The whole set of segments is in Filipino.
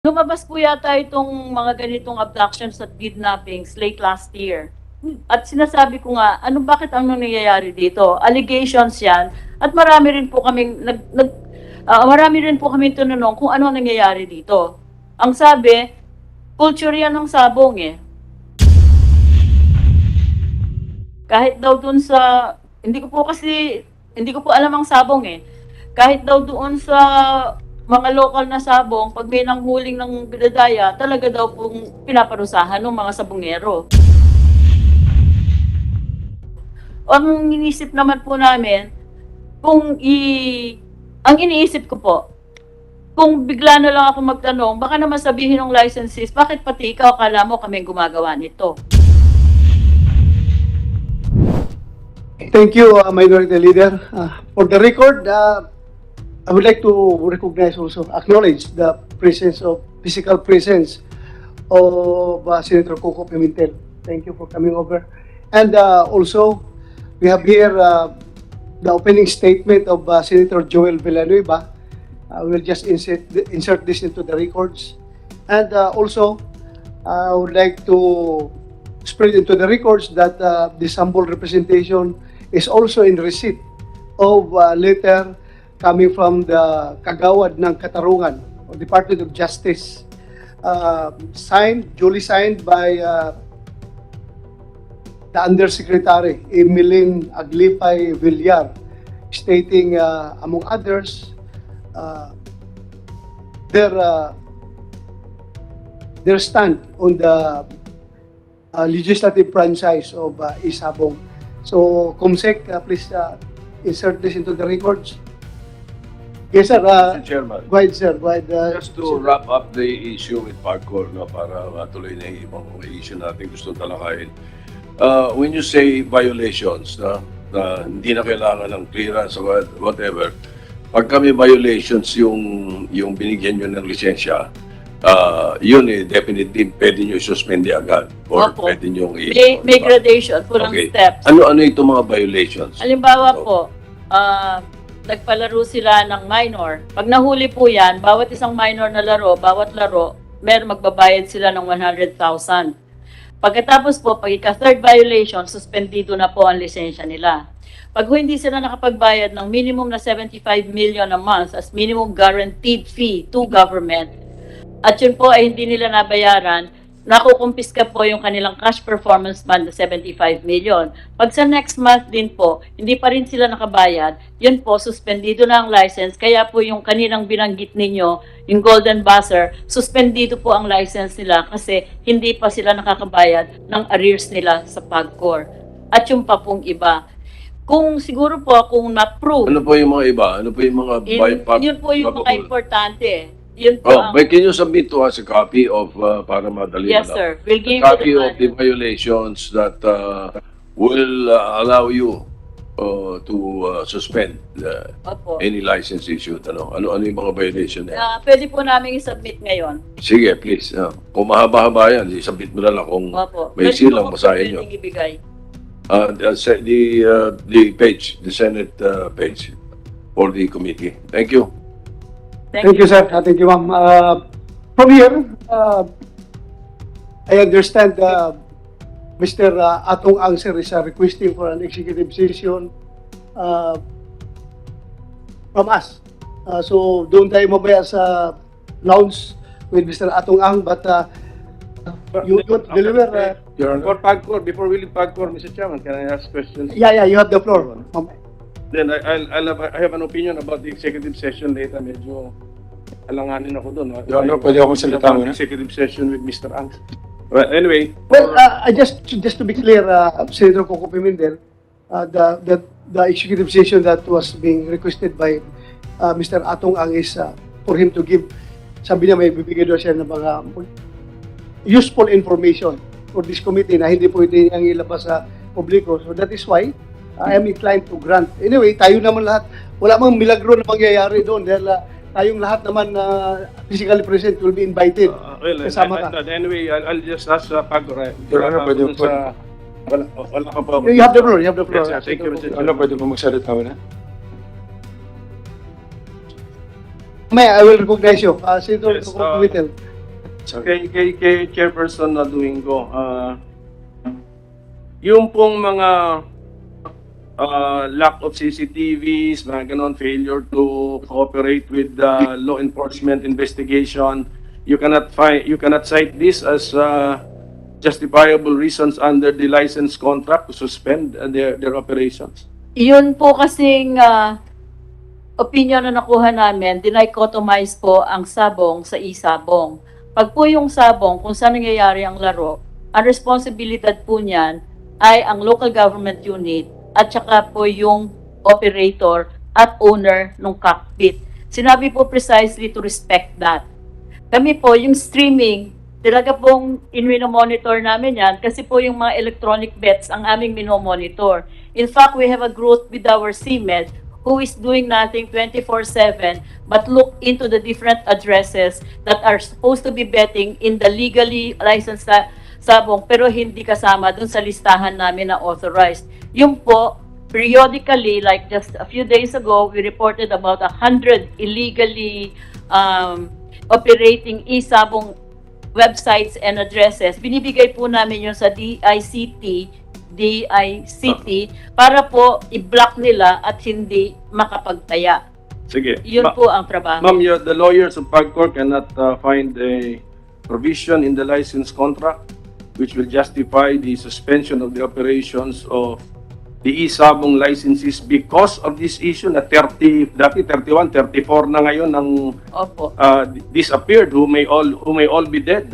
Lumabas po yata itong mga ganitong abductions at kidnappings late last year. At sinasabi ko nga, bakit ang nangyayari dito? Allegations yan. At marami rin po kaming tinanong kung ano ang nangyayari dito. Ang sabi, culture yan ng sabong eh. Kahit daw dun sa, hindi ko po alam ang sabong eh. Kahit daw doon sa mga local na sabong, pag may nanghuling ng bidadaya, talaga daw pong pinaparusahan ng mga sabongero. Ang iniisip naman po namin, ang iniisip ko po, kung bigla na lang ako magtanong, baka naman sabihin ng licensees, bakit pati ikaw akala mo kami gumagawa nito? Thank you, Minority Leader. For the record, I would like to recognize also, acknowledge the physical presence of Senator Coco Pimentel. Thank you for coming over. And also, we have here the opening statement of Senator Joel Villanueva. We'll just insert this into the records. And also, I would like to spread into the records that this humble representation is also in receipt of a letter coming from the Kagawad ng Katarungan, or Department of Justice, duly signed by the Undersecretary Emeline Aglipay Villar, stating, among others, their stand on the legislative franchise of Isabong. So, Comsec, please insert this into the records. Yes, sir. Mr. Chairman, Go ahead, sir. Go ahead. just to wrap up the issue with Parkour, no, para matuloy na yung ibang issue natin gusto talakayin. When you say violations, na hindi na kailangan ng clearance or whatever, pag kami violations yung binigyan nyo ng lisensya, yun definitely pwede nyo suspend agad or Opo. pwede nyo May gradation po ng steps. Ano itong mga violations? Halimbawa po, nagpalaro sila ng minor. Pag nahuli po yan, bawat isang minor na laro, bawat laro, magbabayad sila ng 100,000. Pagkatapos po, pag ika-third violation, suspendido na po ang lisensya nila. Pag hindi sila nakapagbayad ng minimum na 75 million a month as minimum guaranteed fee to government, at yun po ay hindi nila nabayaran, nakukumpiska po yung kanilang cash performance fund na 75 million. Pag sa next month din po, hindi pa rin sila nakabayad, yun po, suspendido na ang license. Kaya po yung kaninang binanggit ninyo, yung Golden Buzzer, suspendido po ang license nila kasi hindi pa sila nakakabayad ng arrears nila sa PAGCOR. At yung pa pong iba. Kung siguro po, kung na-prove, Ano po yung mga iba? Ano po yung mga yun po yung mga importante. Yun po Oh, but can you submit to us a copy of, para madali yes, na lang? sir. We'll give A copy you of the violations that will allow you to suspend Opo. any license issued. Ano yung mga violation na? Pwede po namin i-submit ngayon. Sige, please. Kung mahaba-haba yan, i-submit mo na lang. Kung Opo. may Pwede silang, po basahin nyo. pwedeng ibigay. The page, the Senate page for the committee. Thank you. Thank you, sir. Thank you, ma'am. From here, I understand Mr. Atong Angser is requesting for an executive session from us. So, doon tayo mabaya sa lounge with Mr. Atong Ang, but you deliver. For PAGCOR, before we leave PAGCOR, Mr. Chairman, can I ask questions? Yeah, you have the floor. Ma'am. Then I have an opinion about the executive session later. Medyo alanganin ako doon. Pwede ako salita muna? Executive session with Mr. Ang. Well, anyway. Well, just to be clear, Senator Coco Pimentel, the executive session that was being requested by Mr. Atong Ang is for him to give, sabi niya may bibigay daw siya ng mga useful information for this committee na hindi pwede niyang ilabas sa publiko. So that is why I am inclined to grant. Anyway, tayo naman lahat, wala mang milagro na mangyayari doon dahil tayong lahat naman na physically present will be invited. Kasama ka. Anyway, I'll just ask PAGCOR. Pero ano, pwede po? Wala ka pa. You have the floor. You have the floor. Yes, thank you, Mr. Ano, pwede po magsalita muna? May, I will recognize you. Senator Yes, Coco Pimentel. Sorry. Kay Chairperson na Domingo, yung pong mga lack of CCTVs, mga ganon, failure to cooperate with the law enforcement investigation, you cannot cite this as justifiable reasons under the license contract to suspend their operations. Yun po kasing opinion na nakuha namin, dinichotomize po ang sabong sa isabong. Pag po yung sabong, kung saan nangyayari ang laro, ang responsibilidad po niyan ay ang local government unit at saka po yung operator at owner ng cockpit. Sinabi po precisely to respect that. Kami po, yung streaming, talaga pong in-monitor namin yan kasi po yung mga electronic bets ang aming minomonitor. In fact, we have a group with our CMED who is doing nothing 24/7 but look into the different addresses that are supposed to be betting in the legally licensed sabong pero hindi kasama dun sa listahan namin na authorized. Yung po, periodically, like just a few days ago, we reported about 100 illegally operating e-sabong websites and addresses. Binibigay po namin yun sa DICT para po i-block nila at hindi makapagtaya. Sige. Yun po ang trabaho. Ma'am, the lawyers of PAGCOR cannot find a provision in the license contract which will justify the suspension of the operations of the e-sabong licenses because of this issue na 30, dati 31, 34 na ngayon ang Opo. disappeared who may all be dead.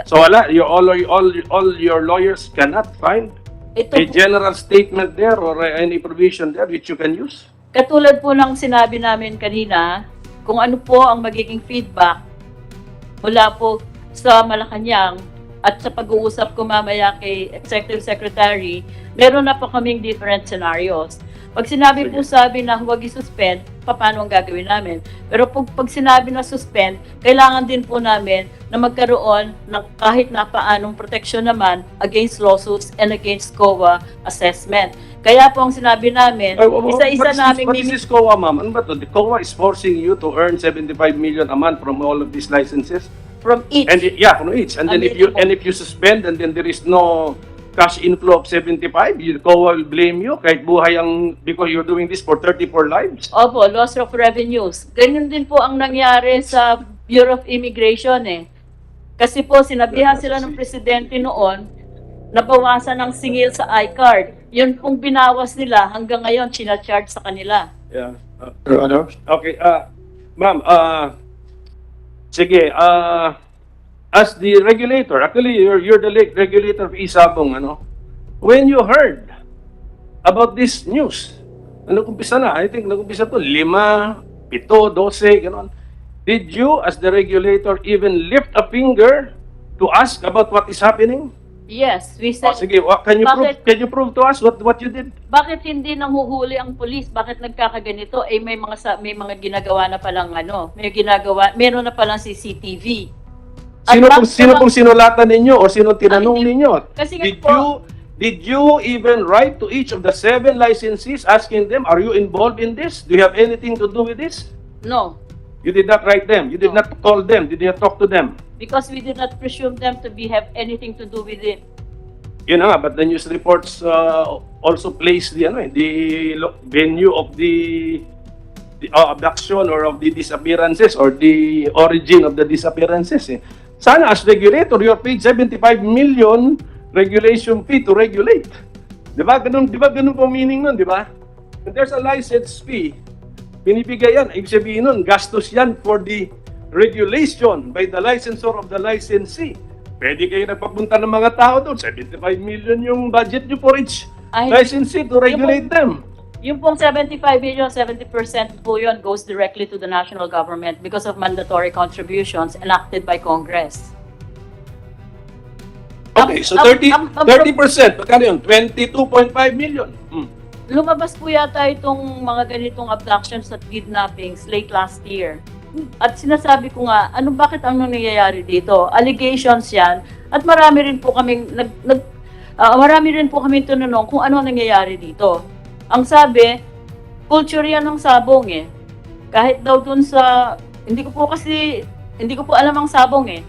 So wala, all your lawyers cannot find Ito a po, general statement there or any provision there which you can use. katulad po ng sinabi namin kanina, kung ano po ang magiging feedback mula po sa Malacanang at sa pag-uusap ko mamaya kay Executive Secretary, meron na po kaming different scenarios. Pag sinabi po sabi na huwag i-suspend, paano ang gagawin namin? Pero pag sinabi na suspend, kailangan din po namin na magkaroon ng kahit na paanong protection naman against lawsuits and against COA assessment. Kaya po ang sinabi namin, isa-isa namin What is this COA, ma'am? Ano ba to? The COA is forcing you to earn 75 million a month from all of these licenses? from each. And from each. And then if you suspend and then there is no cash inflow of 75, the COA will blame you kahit buhay ang because you're doing this for 34 lives. Opo, loss of revenues. Ganyan din po ang nangyari sa Bureau of Immigration eh. Kasi po sinabihan sila ng presidente noon, nabawasan ng singil sa iCard. Yun pong binawas nila hanggang ngayon charge sa kanila. Yeah. Your Honor, Okay, ma'am, sige, as the regulator, actually you're the regulator of e-sabong, ano? When you heard about this news, nag-umpisa na, I think nag-umpisa to 5, 7, 12, gano'n. Did you, as the regulator, even lift a finger to ask about what is happening? Yes, we said, Sige, can you prove to us what you did? bakit hindi nanghuhuli ang pulis? Bakit nagkakaganito? Eh may mga ginagawa na palang meron na palang CCTV. At Sino pong sinulatan ninyo o sino tinanong ninyo? Kasi nga po, Did you even write to each of the 7 licensees asking them, are you involved in this? Do you have anything to do with this? no, You did not write them. You did not call them. Did you not talk to them? because we did not presume them to have anything to do with it. Yun na nga, but the news reports also place the venue of the abduction or of the disappearances or the origin of the disappearances. Eh. Sana as regulator, you're paid 75 million regulation fee to regulate. Di ba? Ganun po meaning nun, di ba? When there's a license fee, binibigay yan. Ibig sabihin nun, gastos yan for the regulation by the licensor of the licensee. Pwede kayo nagpapunta ng mga tao doon. 75 million yung budget nyo for each licensee to regulate them. Yung pong 75 million, 70% po yun goes directly to the national government because of mandatory contributions enacted by Congress. Okay, so 30%. Magkano yun? 22.5 million. Lumabas po yata itong mga ganitong abductions at kidnappings late last year. At sinasabi ko nga, bakit ang nangyayari dito? Allegations yan. At marami rin po kaming tinanong kung ano nangyayari dito. Ang sabi, culture yan ng sabong eh. Kahit daw dun sa, hindi ko po alam ang sabong eh.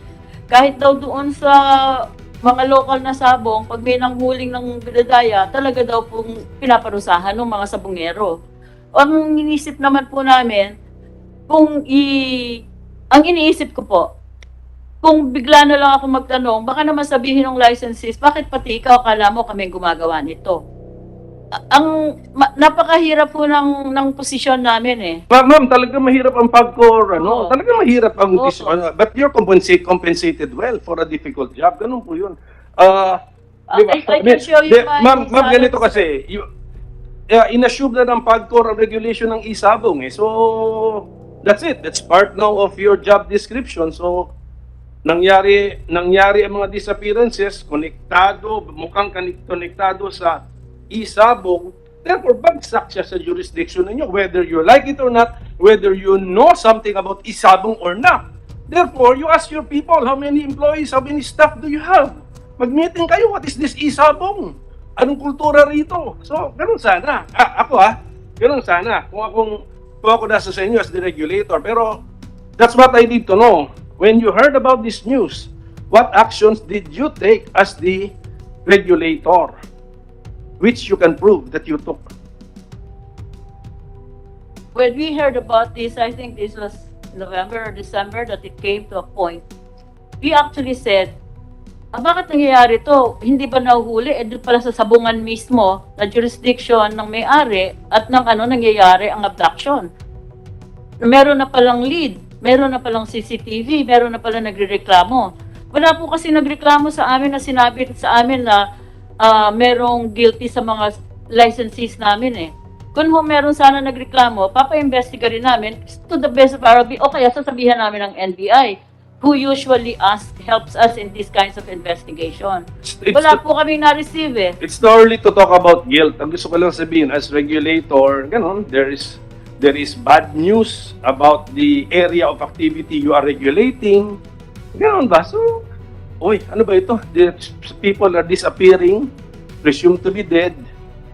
kahit daw doon sa mga local na sabong, pag may nanghuling ng bidadaya, talaga daw pong pinaparusahan ng mga sabongero. Ang iniisip naman po namin, ang iniisip ko po, kung bigla na lang ako magtanong, baka naman sabihin ng licensees, bakit pati ikaw akala mo kami gumagawa nito? Napakahirap po ng posisyon namin eh. Ma'am, talaga mahirap ang PAGCOR, Oo. talaga mahirap ang Oo. but you're compensated well for a difficult job. Ganun po yun. Di ba? I can show you my Ma'am, salary. ganito kasi, inassume na ng PAGCOR ang regulation ng isabong eh. So, that's it. That's part now of your job description. So, nangyari ang mga disappearances, mukhang konektado sa isabong, therefore bagsak siya sa jurisdiction ninyo, whether you like it or not, whether you know something about isabong or not. Therefore, you ask your people, how many employees, how many staff do you have? Mag-meeting kayo, what is this isabong? Anong kultura rito? So, ganun sana. Ganun sana. Kung ako nasa sa inyo as the regulator. Pero, that's what I need to know. When you heard about this news, what actions did you take as the regulator? Which you can prove that you took. When we heard about this, I think this was November or December that it came to a point. We actually said, bakit nangyayari to? Hindi ba nahuhuli? Doon pala sa sabungan mismo na jurisdiction ng may-ari at ng nangyayari ang abduction. Meron na palang lead, meron na palang CCTV, meron na palang nagrereklamo. Wala po kasi nagreklamo sa amin na sinabi sa amin na merong guilty sa mga licensees namin eh. Kung meron sana nagreklamo, papa-investiga rin namin to the best of our ability. O kaya sasabihan namin ng NBI, who usually helps us in these kinds of investigation. Wala po kami na-receive eh. It's too early to talk about guilt. Ang gusto ko lang sabihin, as regulator, there is bad news about the area of activity you are regulating. Ganon ba? So, ano ba ito? The people are disappearing, presumed to be dead,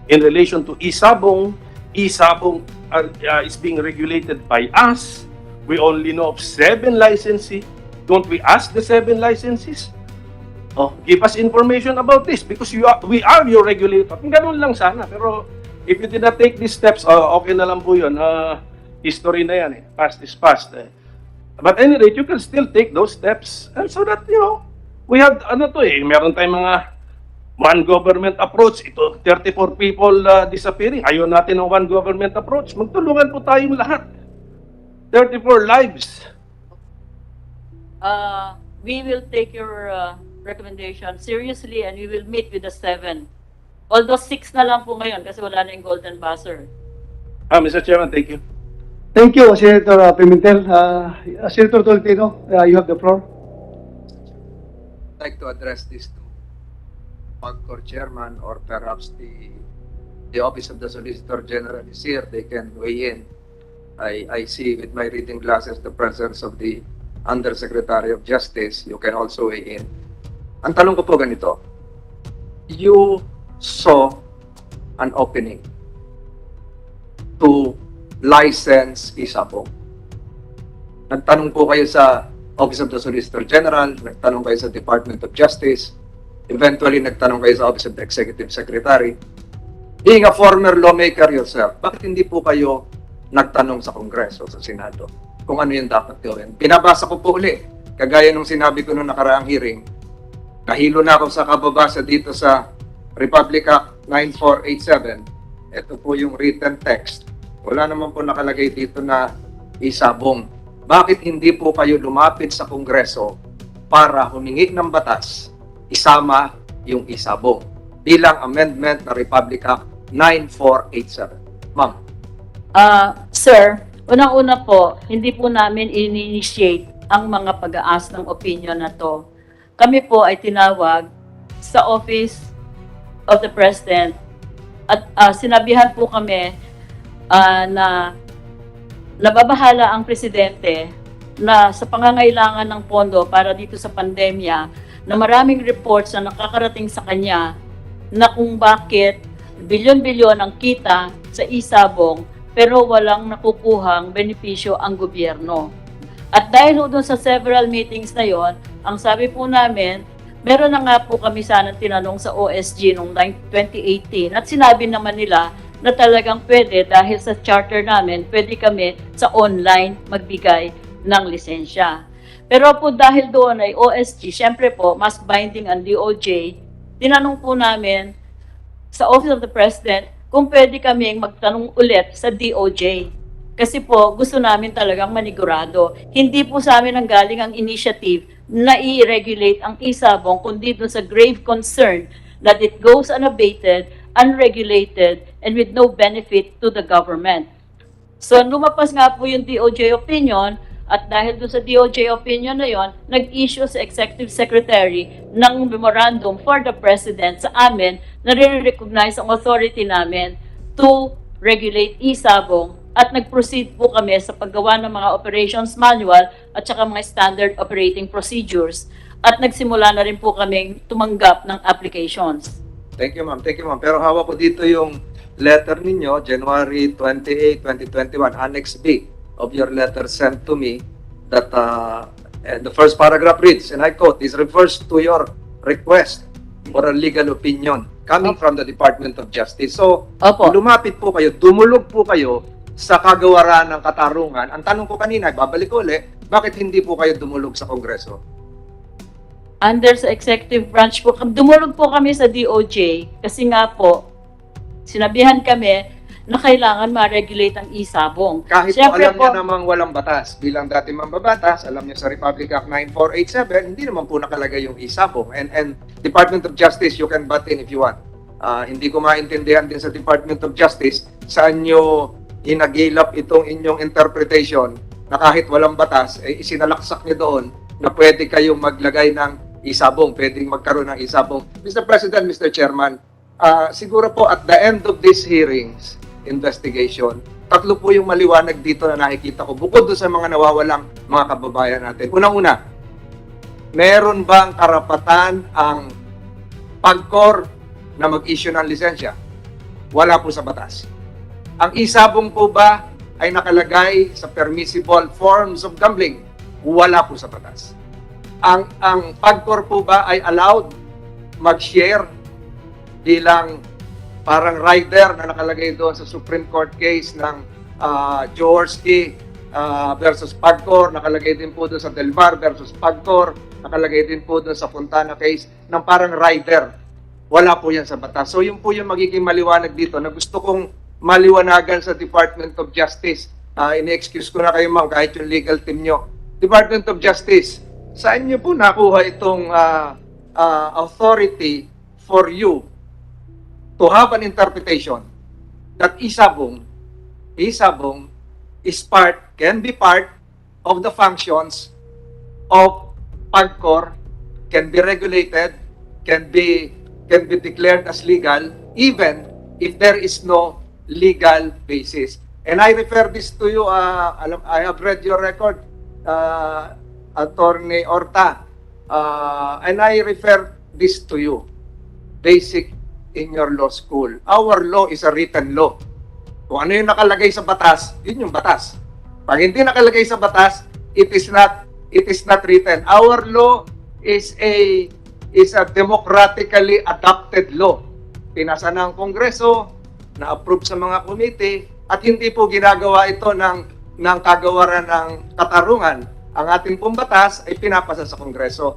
in relation to isabong. Isabong is being regulated by us. We only know of 7 licensees. Don't we ask the 7 licensees? Give us information about this because we are your regulator. Ganun lang sana. Pero if you did not take these steps, okay na lang po yun. History na yan eh. Past is past eh. But at any rate, you can still take those steps. And so that, we have, meron tayong mga one government approach. Ito, 34 people disappearing. Ayaw natin ng one government approach. Magtulungan po tayong lahat. 34 lives. We will take your recommendation seriously and we will meet with the 7. Although 6 na lang po ngayon kasi wala na yung golden buzzer. Mr. Chairman, thank you. Thank you, Senator Pimentel. Senator Tolentino, you have the floor. I'd like to address this to PAGCOR chairman or perhaps the Office of the Solicitor General is here. They can weigh in. I see with my reading glasses the presence of the Undersecretary of Justice. You can also weigh in. Ang tanong ko po ganito. You saw an opening to license isabong. Nagtanong po kayo sa Office of the Solicitor General, nagtanong kayo sa Department of Justice, eventually nagtanong kayo sa Office of the Executive Secretary. Being a former lawmaker yourself, bakit hindi po kayo nagtanong sa Kongreso, sa Senado, kung ano yung dapat gawin? Pinabasa ko po uli, kagaya nung sinabi ko nung nakaraang hearing, nahilo na ako sa kababasa dito sa Republic Act 9487. Ito po yung written text. Wala naman po nakalagay dito na isabong. Bakit hindi po kayo lumapit sa Kongreso para humingi ng batas, isama yung isabong bilang amendment na Republic Act 9487? Ma'am. Sir, unang-una po, hindi po namin in-initiate ang mga pag-aas ng opinion na to. Kami po ay tinawag sa Office of the President at sinabihan po kami na nababahala ang Presidente na sa pangangailangan ng pondo para dito sa pandemya na maraming reports na nakakarating sa kanya na kung bakit bilyon-bilyon ang kita sa isabong pero walang nakukuhang benepisyo ang gobyerno. At dahil ho dun sa several meetings na yon, ang sabi po namin, meron na nga po kami sanang tinanong sa OSG noong 2018 at sinabi naman nila na talagang pwede dahil sa charter namin, pwede kami sa online magbigay ng lisensya. Pero po dahil doon ay OSG, syempre po, mas binding ang DOJ, tinanong po namin sa Office of the President kung pwede kaming magtanong ulit sa DOJ. Kasi po, gusto namin talagang manigurado. Hindi po sa amin ang galing ang initiative na i-regulate ang isabong, kundi doon sa grave concern that it goes unabated, unregulated, and with no benefit to the government. So, lumapas nga po yung DOJ opinion, at dahil doon sa DOJ opinion na yon, nag-issue sa Executive Secretary ng memorandum for the President sa amin na rin-recognize ang authority namin to regulate isabong at nag-proceed po kami sa paggawa ng mga operations manual at saka mga standard operating procedures at nagsimula na rin po kaming tumanggap ng applications. Thank you, ma'am. Thank you, ma'am. Pero hawak ko dito yung letter ninyo, January 28, 2021, Annex B of your letter sent to me that and the first paragraph reads, and I quote, "This refers to your request for a legal opinion coming from the Department of Justice." So, Opo. lumapit po kayo, dumulog po kayo sa kagawaran ng katarungan. Ang tanong ko kanina, babalik ko ulit, bakit hindi po kayo dumulog sa Kongreso? Under sa executive branch po, dumulog po kami sa DOJ kasi nga po, sinabihan kami na kailangan ma-regulate ang isabong. Kahit Siyempre po alam niya namang walang batas, bilang dati mambabatas, alam niya sa Republic Act 9487, hindi naman po nakalagay yung isabong. And Department of Justice, you can butt in if you want. Hindi ko maintindihan din sa Department of Justice saan nyo inagilap itong inyong interpretation na kahit walang batas, isinalaksak niyo doon na pwede kayong maglagay ng isabong, pwedeng magkaroon ng isabong. Mr. President, Mr. Chairman, siguro po at the end of these hearings, investigation, tatlo po yung maliwanag dito na nakikita ko, bukod doon sa mga nawawalang mga kababayan natin. Unang-una, meron bang karapatan ang PAGCOR na mag-issue ng lisensya? Wala po sa batas. Ang isabong po ba ay nakalagay sa permissible forms of gambling? Wala po sa batas. Ang PAGCOR po ba ay allowed mag-share bilang parang rider na nakalagay doon sa Supreme Court case ng Jaworski versus PAGCOR, nakalagay din po doon sa Del Mar versus PAGCOR, nakalagay din po doon sa Fontana case ng parang rider. Wala po yan sa batas. So yun po yung magiging maliwanag dito na gusto kong maliwanagan sa Department of Justice. Ini-excuse ko na kayo, ma'am, kahit yung legal team nyo. Department of Justice, saan nyo po nakuha itong authority for you to have an interpretation that isabong can be part of the functions of PAGCOR, can be regulated, can be declared as legal, even if there is no legal basis. And I refer this to you, I have read your record, Attorney Orta, and I refer this to you. Basic in your law school. Our law is a written law. Kung ano yung nakalagay sa batas, yun yung batas. Pag hindi nakalagay sa batas, it is not written. Our law is a democratically adopted law. Pinasa ng Kongreso, na-approve sa mga committee, at hindi po ginagawa ito ng kagawaran ng katarungan. Ang ating pong batas ay pinapasa sa Kongreso.